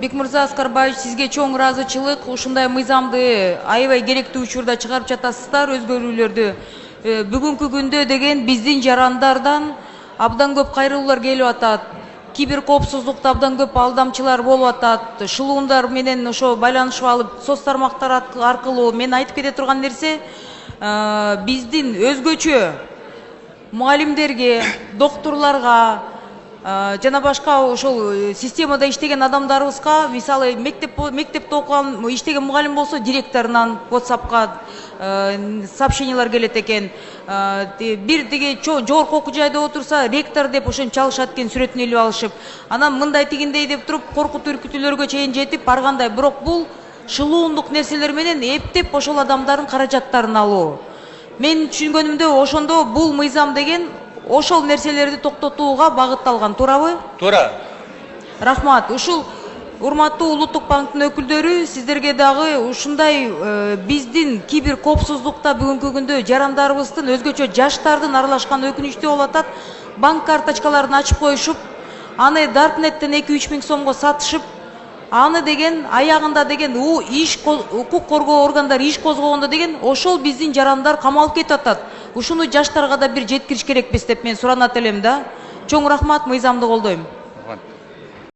Бекмырза Аскарбаевич, сизге чоң ыраазычылык. Ушундай мыйзамды аябай керектүү учурда чыгарып жатасыздар, өзгөрүүлөрдү. Бүгүнкү күндө деген биздин жарандардан абдан көп кайрылуулар келип атат. Киберкоопсуздукта абдан көп алдамчылар болуп атат. Шылуундар менен ошо байланышып алып, соц тармактар аркылуу мен айтып кете турган нерсе, биздин өзгөчө мугалимдерге, докторлорго жана башка ошол системада иштеген адамдарыбызга, мисалы мектепте окуган, иштеген мугалим болсо директорунан WhatsApp'ка сообщениялар келет экен. Бир деги жогорку окуу жайда отурса, ректор деп ошентип чалышат экен, сүрөтүн илип алышып. Анан мындай тигиндей деп туруп коркутуу үркүтүүлөргө чейин жетип баргандай. Бирок бул шылуундук нерселер менен эптеп ошол адамдардын каражаттарын алуу. Мен түшүнгөнүмдө ошондо бул мыйзам деген ошол нерселерди токтотууга багытталган, туурабы? Туура. Рахмат. Ушул урматтуу Улуттук банктын өкүлдөрү, сиздерге дагы ушундай биздин киберкоопсуздукта бүгүнкү күндө жарандарыбыздын, өзгөчө жаштардын аралашканы өкүнүчтүү болуп атат. Банк карточкаларын ачып коюшуп, аны Даркнеттен 2-3 миң сомго сатышып, аны деген аягында деген укук коргоо органдары иш козгогондо деген ошол биздин жарандар камалып кетип атат. Ушуну жаштарга да бир жеткириш керекпиз деп мен суранат элем да. Чоң рахмат, мыйзамды колдойм.